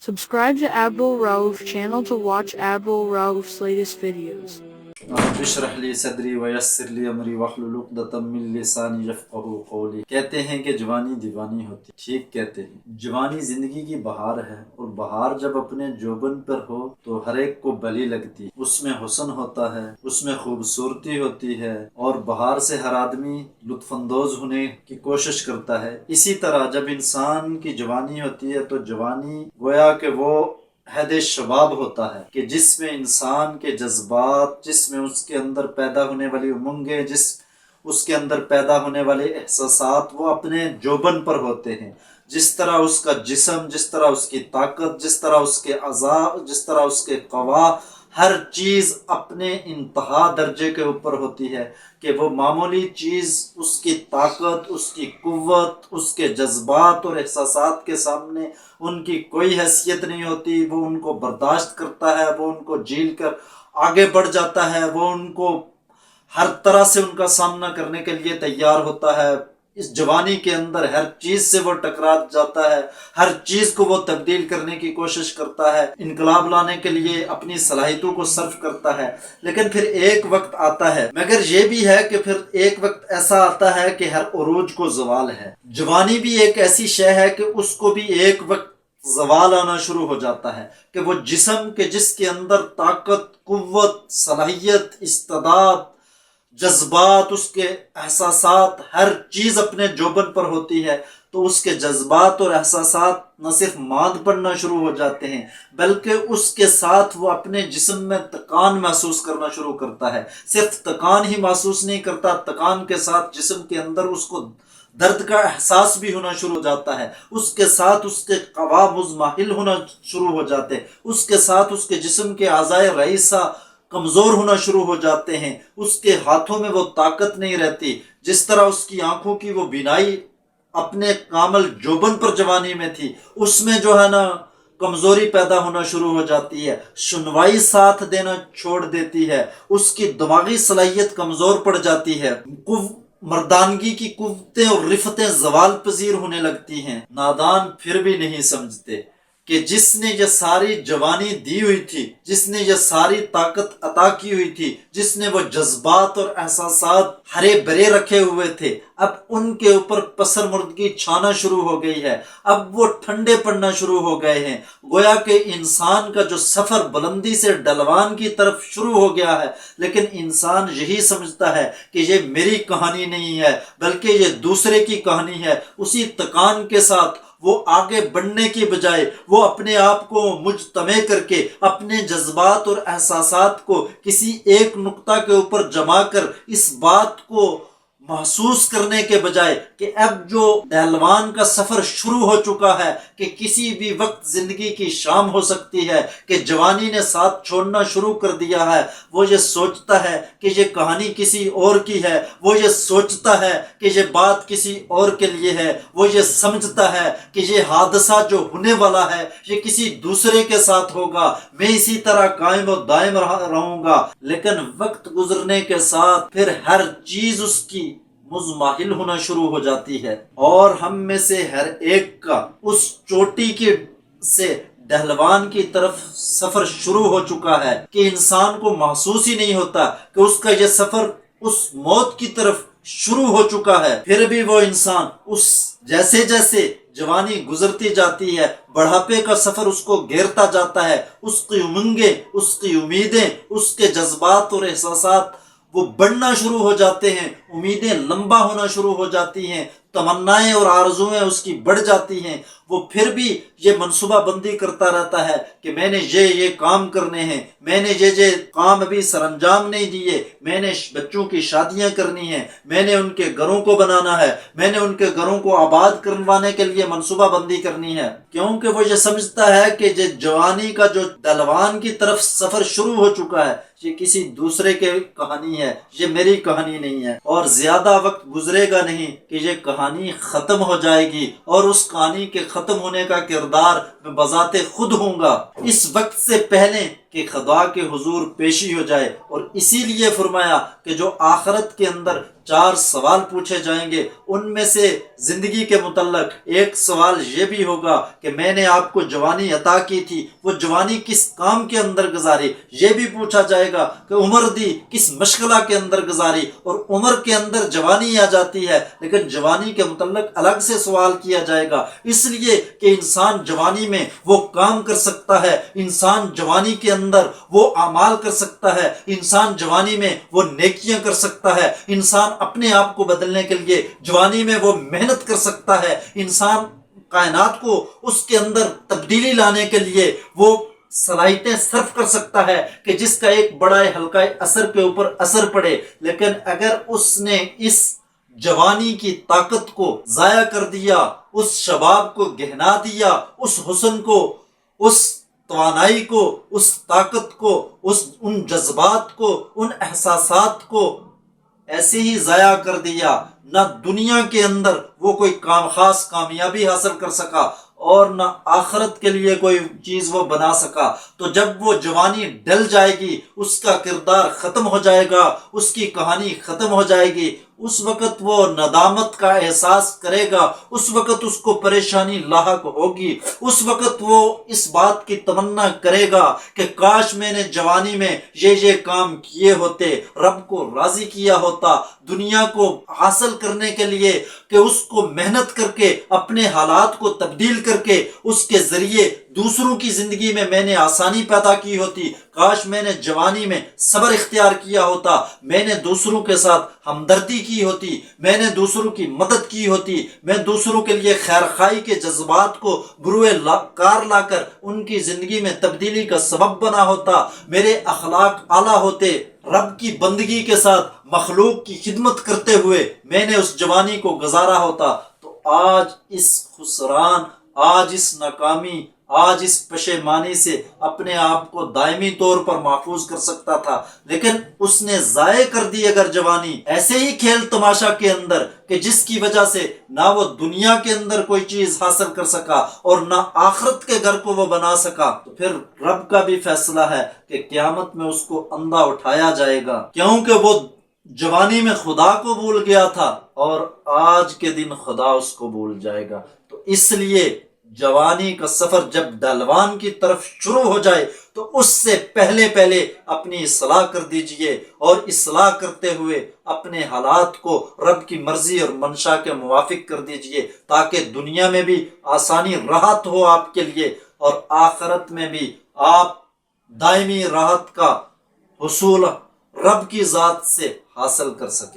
Subscribe to Abdul Rauf channel to watch Abdul Rauf's latest videos. رب اشرح لی صدری ویسر لی امری واحلل عقدۃ من لسانی یفقہوا قولی۔ کہتے ہیں کہ جوانی دیوانی ہوتی، ٹھیک کہتے ہیں۔ جوانی زندگی کی بہار ہے، اور بہار جب اپنے جوبن پر ہو تو ہر ایک کو بلی لگتی، اس میں حسن ہوتا ہے، اس میں خوبصورتی ہوتی ہے، اور بہار سے ہر آدمی لطف اندوز ہونے کی کوشش کرتا ہے۔ اسی طرح جب انسان کی جوانی ہوتی ہے تو جوانی گویا کہ وہ حد شباب ہوتا ہے کہ جس میں انسان کے جذبات، جس میں اس کے اندر پیدا ہونے والی امنگیں، اس کے اندر پیدا ہونے والے احساسات وہ اپنے جوبن پر ہوتے ہیں۔ جس طرح اس کا جسم، جس طرح اس کی طاقت، جس طرح اس کے اعضاء، جس طرح اس کے قوا، ہر چیز اپنے انتہا درجے کے اوپر ہوتی ہے کہ وہ معمولی چیز اس کی طاقت، اس کی قوت، اس کے جذبات اور احساسات کے سامنے ان کی کوئی حیثیت نہیں ہوتی۔ وہ ان کو برداشت کرتا ہے، وہ ان کو جھیل کر آگے بڑھ جاتا ہے، وہ ان کو ہر طرح سے ان کا سامنا کرنے کے لیے تیار ہوتا ہے۔ اس جوانی کے اندر ہر چیز سے وہ ٹکرا جاتا ہے، ہر چیز کو وہ تبدیل کرنے کی کوشش کرتا ہے، انقلاب لانے کے لیے اپنی صلاحیتوں کو صرف کرتا ہے۔ لیکن پھر ایک وقت آتا ہے، مگر یہ بھی ہے کہ پھر ایک وقت ایسا آتا ہے کہ ہر عروج کو زوال ہے۔ جوانی بھی ایک ایسی شے ہے کہ اس کو بھی ایک وقت زوال آنا شروع ہو جاتا ہے کہ وہ جسم کے جس کے اندر طاقت، قوت، صلاحیت، استعداد، جذبات، اس کے احساسات، ہر چیز اپنے جوبن پر ہوتی ہے، تو اس کے جذبات اور احساسات نہ صرف ماند پڑنا شروع ہو جاتے ہیں بلکہ اس کے ساتھ وہ اپنے جسم میں تکان محسوس کرنا شروع کرتا ہے۔ صرف تکان ہی محسوس نہیں کرتا، تکان کے ساتھ جسم کے اندر اس کو درد کا احساس بھی ہونا شروع ہو جاتا ہے، اس کے ساتھ اس کے قوا مزمحل ہونا شروع ہو جاتے، اس کے ساتھ اس کے جسم کے اعضائے رئیسہ کمزور ہونا شروع ہو جاتے ہیں، اس کے ہاتھوں میں وہ طاقت نہیں رہتی، جس طرح اس کی آنکھوں کی وہ بینائی اپنے کامل جوبن پر جوانی میں تھی، اس میں جو ہے نا کمزوری پیدا ہونا شروع ہو جاتی ہے، شنوائی ساتھ دینا چھوڑ دیتی ہے، اس کی دماغی صلاحیت کمزور پڑ جاتی ہے، مردانگی کی قوتیں اور رفتیں زوال پذیر ہونے لگتی ہیں۔ نادان پھر بھی نہیں سمجھتے کہ جس نے یہ ساری جوانی دی ہوئی تھی، جس نے یہ ساری طاقت عطا کی ہوئی تھی، جس نے وہ جذبات اور احساسات ہرے بھرے رکھے ہوئے تھے، اب ان کے اوپر پسر مردگی چھانا شروع ہو گئی ہے، اب وہ ٹھنڈے پڑنا شروع ہو گئے ہیں۔ گویا کہ انسان کا جو سفر بلندی سے ڈلوان کی طرف شروع ہو گیا ہے، لیکن انسان یہی سمجھتا ہے کہ یہ میری کہانی نہیں ہے بلکہ یہ دوسرے کی کہانی ہے۔ اسی تکان کے ساتھ وہ آگے بڑھنے کی بجائے وہ اپنے آپ کو مجتمع کر کے اپنے جذبات اور احساسات کو کسی ایک نقطہ کے اوپر جما کر اس بات کو محسوس کرنے کے بجائے کہ اب جو پہلوان کا سفر شروع ہو چکا ہے کہ کسی بھی وقت زندگی کی شام ہو سکتی ہے، کہ جوانی نے ساتھ چھوڑنا شروع کر دیا ہے، وہ یہ سوچتا ہے کہ یہ کہانی کسی اور کی ہے، وہ یہ سوچتا ہے کہ یہ بات کسی اور کے لیے ہے، وہ یہ سمجھتا ہے کہ یہ حادثہ جو ہونے والا ہے یہ کسی دوسرے کے ساتھ ہوگا، میں اسی طرح قائم و دائم رہوں گا۔ لیکن وقت گزرنے کے ساتھ پھر ہر چیز اس کی مزمحل ہونا شروع ہو جاتی ہے، اور ہم میں سے ہر ایک کا اس چوٹی کے سے ڈہلوان کی طرف سفر شروع ہو چکا ہے کہ انسان کو محسوس ہی نہیں ہوتا کہ اس کا یہ سفر اس موت کی طرف شروع ہو چکا ہے۔ پھر بھی وہ انسان اس جیسے جیسے جوانی گزرتی جاتی ہے، بڑھاپے کا سفر اس کو گھیرتا جاتا ہے، اس کی امنگیں، اس کی امیدیں، اس کے جذبات اور احساسات وہ بڑھنا شروع ہو جاتے ہیں، امیدیں لمبا ہونا شروع ہو جاتی ہیں، تمنائیں اور آرزویں اس کی بڑھ جاتی ہیں۔ وہ پھر بھی یہ منصوبہ بندی کرتا رہتا ہے کہ میں نے یہ کام کرنے ہیں، میں نے یہ کام ابھی سر انجام نہیں دیے، میں نے بچوں کی شادیاں کرنی ہیں، میں نے ان کے گھروں کو بنانا ہے، میں نے ان کے گھروں کو آباد کروانے کے لیے منصوبہ بندی کرنی ہے، کیونکہ وہ یہ سمجھتا ہے کہ یہ جوانی کا جو ڈلوان کی طرف سفر شروع ہو چکا ہے یہ کسی دوسرے کی کہانی ہے، یہ میری کہانی نہیں ہے، اور زیادہ وقت گزرے گا نہیں کہ یہ کہانی ختم ہو جائے گی، اور اس کہانی کے ختم ہونے کا کردار میں بذات خود ہوں گا۔ اس وقت سے پہلے کہ خدا کے حضور پیشی ہو جائے، اور اسی لیے فرمایا کہ جو آخرت کے اندر 4 سوال پوچھے جائیں گے، ان میں سے زندگی کے متعلق ایک سوال یہ بھی ہوگا کہ میں نے آپ کو جوانی عطا کی تھی، وہ جوانی کس کام کے اندر گزاری، یہ بھی پوچھا جائے گا کہ عمر دی کس مشغلہ کے اندر گزاری، اور عمر کے اندر جوانی آ جاتی ہے لیکن جوانی کے متعلق الگ سے سوال کیا جائے گا، اس لیے کہ انسان جوانی میں وہ کام کر سکتا ہے، انسان جوانی کے اندر وہ اعمال کر سکتا ہے، انسان جوانی میں وہ نیکیاں کر سکتا ہے، انسان اپنے آپ کو بدلنے کے لیے جوانی میں وہ محنت کر سکتا ہے، انسان کائنات کو اس کے اندر تبدیلی لانے کے لیے وہ صلاحیتیں صرف کر سکتا ہے کہ جس کا ایک بڑا حلقہ اثر کے اوپر اثر پڑے، لیکن اگر اس نے اس جوانی کی طاقت کو ضائع کر دیا، اس شباب کو گہنا دیا، اس حسن کو، اس توانائی کو، اس طاقت کو، ان جذبات کو، ان احساسات کو ایسے ہی ضائع کر دیا، نہ دنیا کے اندر وہ کوئی خاص کامیابی حاصل کر سکا اور نہ آخرت کے لیے کوئی چیز وہ بنا سکا، تو جب وہ جوانی ڈل جائے گی، اس کا کردار ختم ہو جائے گا، اس کی کہانی ختم ہو جائے گی، اس وقت وہ ندامت کا احساس کرے گا، اس وقت اس کو پریشانی لاحق ہوگی، اس وقت وہ اس بات کی تمنا کرے گا کہ کاش میں نے جوانی میں یہ کام کیے ہوتے، رب کو راضی کیا ہوتا، دنیا کو حاصل کرنے کے لیے کہ اس کو محنت کر کے اپنے حالات کو تبدیل کر کے اس کے ذریعے دوسروں کی زندگی میں نے آسانی پیدا کی ہوتی، کاش میں نے جوانی میں صبر اختیار کیا ہوتا، میں نے دوسروں کے ساتھ ہمدردی کی ہوتی، میں نے دوسروں کی مدد کی ہوتی، میں دوسروں کے لیے خیرخواہی کے جذبات کو بروئے کار لا کر ان کی زندگی میں تبدیلی کا سبب بنا ہوتا، میرے اخلاق اعلیٰ ہوتے، رب کی بندگی کے ساتھ مخلوق کی خدمت کرتے ہوئے میں نے اس جوانی کو گزارا ہوتا، تو آج اس خسران، آج اس ناکامی، آج اس پشیمانی سے اپنے آپ کو دائمی طور پر محفوظ کر سکتا تھا، لیکن اس نے ضائع کر دی اگر جوانی ایسے ہی کھیل تماشا کے اندر کہ جس کی وجہ سے نہ وہ دنیا کے اندر کوئی چیز حاصل کر سکا اور نہ آخرت کے گھر کو وہ بنا سکا، تو پھر رب کا بھی فیصلہ ہے کہ قیامت میں اس کو اندھا اٹھایا جائے گا، کیونکہ وہ جوانی میں خدا کو بھول گیا تھا اور آج کے دن خدا اس کو بھول جائے گا۔ تو اس لیے جوانی کا سفر جب ڈلوان کی طرف شروع ہو جائے تو اس سے پہلے اپنی اصلاح کر دیجئے، اور اصلاح کرتے ہوئے اپنے حالات کو رب کی مرضی اور منشا کے موافق کر دیجئے، تاکہ دنیا میں بھی آسانی راحت ہو آپ کے لیے اور آخرت میں بھی آپ دائمی راحت کا حصول رب کی ذات سے حاصل کر سکیں۔